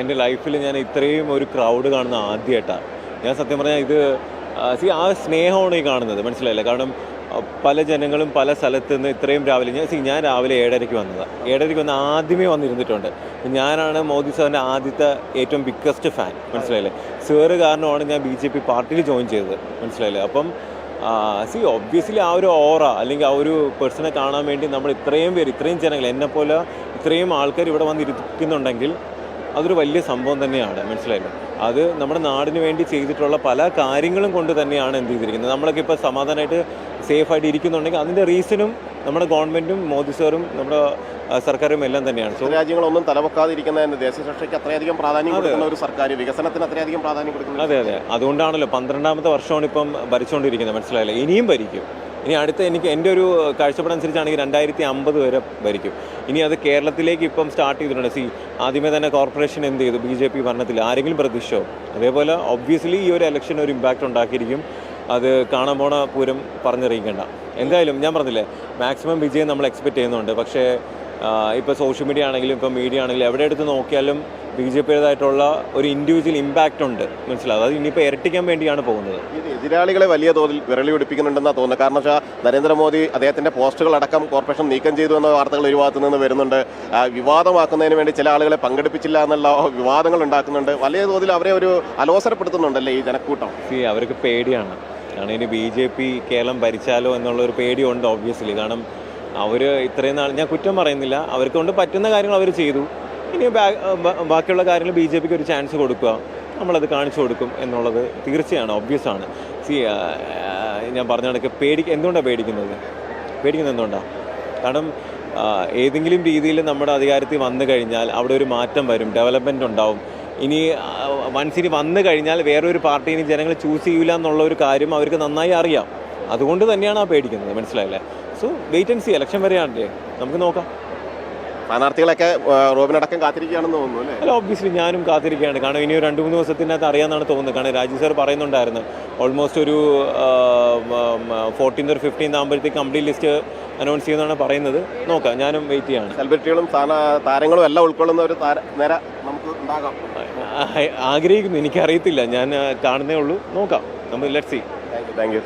എൻ്റെ ലൈഫിൽ ഞാൻ ഇത്രയും ഒരു ക്രൗഡ് കാണുന്ന ആദ്യമായിട്ടാണ്. ഞാൻ സത്യം പറഞ്ഞാൽ ഇത് ആ സ്നേഹമാണ് ഈ കാണുന്നത്, മനസ്സിലായില്ല. കാരണം പല ജനങ്ങളും പല സ്ഥലത്ത് നിന്ന് ഇത്രയും രാവിലെ ഞാൻ രാവിലെ 7:30 വന്നതാണ്. 7:30 വന്ന് ആദ്യമേ വന്നിരുന്നിട്ടുണ്ട്. ഞാനാണ് മോദി സാറിൻ്റെ ആദ്യത്തെ ഏറ്റവും ബിഗ്ഗസ്റ്റ് ഫാൻ, മനസ്സിലായില്ലേ. സാറ് കാരണമാണ് ഞാൻ BJP പാർട്ടിയിൽ ജോയിൻ ചെയ്തത്, മനസ്സിലായില്ലേ. അപ്പം ഒബ്വിയസ്ലി ആ ഒരു ഓറ അല്ലെങ്കിൽ ആ ഒരു പേഴ്സണെ കാണാൻ വേണ്ടി നമ്മൾ ഇത്രയും പേര്, ഇത്രയും ജനങ്ങൾ, എന്നെപ്പോലെ ഇത്രയും ആൾക്കാർ ഇവിടെ വന്നിരിക്കുന്നുണ്ടെങ്കിൽ അതൊരു വലിയ സംഭവം തന്നെയാണ്, മനസ്സിലായില്ലേ. അത് നമ്മുടെ നാടിന് വേണ്ടി ചെയ്തിട്ടുള്ള പല കാര്യങ്ങളും കൊണ്ട് തന്നെയാണ് എന്ത് ചെയ്തിരിക്കുന്നത്. നമ്മളൊക്കെ ഇപ്പോൾ സമാധാനമായിട്ട് സേഫായിട്ട് ഇരിക്കുന്നുണ്ടെങ്കിൽ അതിൻ്റെ റീസണും നമ്മുടെ ഗവൺമെൻറ്റും മോദി സാറും നമ്മുടെ സർക്കാരും എല്ലാം തന്നെയാണ്. രാജ്യങ്ങളൊന്നും തലവെക്കാതിരിക്കുന്നതിന് ദേശസുരക്ഷയ്ക്ക് അത്രയധികം പ്രാധാന്യം കൊടുക്കുന്ന ഒരു സർക്കാർ, വികസനത്തിന് അത്രയധികം പ്രാധാന്യം കൊടുക്കുന്നത്. അതെ, അതുകൊണ്ടാണല്ലോ 12ാമത്തെ വർഷമാണ് ഇപ്പം ഭരിച്ചുകൊണ്ടിരിക്കുന്നത്, മനസ്സിലായില്ലേ. ഇനിയും ഭരിക്കും. ഇനി അടുത്ത എൻ്റെ ഒരു കാഴ്ചപ്പാടനുസരിച്ചാണെങ്കിൽ 2050 വരെ ഭരിക്കും. ഇനി അത് കേരളത്തിലേക്ക് ഇപ്പം സ്റ്റാർട്ട് ചെയ്തിട്ടുണ്ട്. ആദ്യമേ തന്നെ കോർപ്പറേഷൻ എന്ത് ചെയ്തു, BJP ഭരണത്തിൽ ആരെങ്കിലും പ്രതീക്ഷിച്ചോ? അതേപോലെ ഒബ്വിയസ്ലി ഈ ഒരു ഇലക്ഷൻ ഒരു ഇമ്പാക്റ്റ് ഉണ്ടാക്കിയിരിക്കും. അത് കാണാൻ പോണ പൂരം പറഞ്ഞറിയിക്കേണ്ട. എന്തായാലും ഞാൻ പറഞ്ഞില്ലേ, മാക്സിമം വിജയം നമ്മൾ എക്സ്പെക്റ്റ് ചെയ്യുന്നുണ്ട്. പക്ഷേ ഇപ്പോൾ സോഷ്യൽ മീഡിയ ആണെങ്കിലും ഇപ്പോൾ മീഡിയ ആണെങ്കിലും എവിടെ എടുത്ത് നോക്കിയാലും BJPയുടേതായിട്ടുള്ള ഒരു ഇൻഡിവിജ്വൽ ഇമ്പാക്റ്റ് ഉണ്ട്, മനസ്സിലാവും. അത് ഇനിയിപ്പോൾ ഇരട്ടിക്കാൻ വേണ്ടിയാണ് പോകുന്നത്. എതിരാളികളെ വലിയ തോതിൽ വിരളി പിടിപ്പിക്കുന്നുണ്ടെന്നാണ് തോന്നുന്നത്. കാരണം വെച്ചാൽ നരേന്ദ്രമോദി അദ്ദേഹത്തിൻ്റെ പോസ്റ്റുകളടക്കം കോർപ്പറേഷൻ നീക്കം ചെയ്തു എന്ന വാർത്തകൾ ഒരു ഭാഗത്തു നിന്ന് വരുന്നുണ്ട്. വിവാദമാക്കുന്നതിന് വേണ്ടി ചില ആളുകളെ പങ്കെടുപ്പിച്ചില്ല എന്നുള്ള വിവാദങ്ങൾ ഉണ്ടാക്കുന്നുണ്ട്. വലിയ തോതിൽ അവരെ ഒരു അലോസരപ്പെടുത്തുന്നുണ്ടല്ലേ ഈ ജനക്കൂട്ടം. അവർക്ക് പേടിയാണ്. കാരണം ഇനി BJP കേരളം ഭരിച്ചാലോ എന്നുള്ളൊരു പേടിയുണ്ട് ഒബ്വിയസ്ലി. കാരണം അവർ ഇത്രയും നാൾ, ഞാൻ കുറ്റം പറയുന്നില്ല, അവർക്ക് കൊണ്ട് പറ്റുന്ന കാര്യങ്ങൾ അവർ ചെയ്തു. ഇനി ബാക്കിയുള്ള കാര്യങ്ങൾ BJPക്ക് ഒരു ചാൻസ് കൊടുക്കുക, നമ്മളത് കാണിച്ചു കൊടുക്കും എന്നുള്ളത് തീർച്ചയാണ്, ഒബ്വിയസ് ആണ്. ഞാൻ പറഞ്ഞ കണക്ക് എന്തുകൊണ്ടാണ് പേടിക്കുന്നത് എന്തുകൊണ്ടാണ്? കാരണം ഏതെങ്കിലും രീതിയിൽ നമ്മുടെ അധികാരത്തിൽ വന്നു കഴിഞ്ഞാൽ അവിടെ ഒരു മാറ്റം വരും, ഡെവലപ്മെൻറ്റ് ഉണ്ടാവും. ഇനി വൺസ് വന്നു കഴിഞ്ഞാൽ വേറൊരു പാർട്ടീനെ ജനങ്ങൾ ചൂസ് ചെയ്യില്ല എന്നുള്ള ഒരു കാര്യം അവർക്ക് നന്നായി അറിയാം. അതുകൊണ്ട് തന്നെയാണ് ആ പേടിക്കുന്നത്, മനസ്സിലായില്ലേ. So wait and see. Election വരെയാണല്ലേ, നമുക്ക് നോക്കാം. സ്ഥാനാർത്ഥികളൊക്കെ റോബിനടക്കം കാത്തിരിക്കുകയാണെന്ന് തോന്നുന്നു അല്ലേ? അല്ല, ഒബ്വിയസ്ലി ഞാനും കാത്തിരിക്കുകയാണ്. കാരണം ഇനി 2-3 ദിവസത്തിനകത്ത് അറിയാമെന്നാണ് തോന്നുന്നത്. കാരണം രാജീവ് സാർ പറയുന്നുണ്ടായിരുന്നു ഓൾമോസ്റ്റ് ഒരു 14th or 15th ആകുമ്പോഴത്തേക്ക് കംപ്ലീറ്റ് ലിസ്റ്റ് അനൗൺസ് ചെയ്യുന്നതാണ് പറയുന്നത്. നോക്കാം, ഞാനും വെയിറ്റ് ചെയ്യാണ്. സെലിബ്രിറ്റികളും താരങ്ങളും എല്ലാം ഉൾക്കൊള്ളുന്ന ഒരു നിര നമുക്ക് ഉണ്ടാകാം ആഗ്രഹിക്കുന്നു. എനിക്കറിയത്തില്ല, ഞാൻ കാണുന്നേ ഉള്ളൂ. നോക്കാം, നമ്മൾ ലെറ്റ്സ് സീ. Thank you.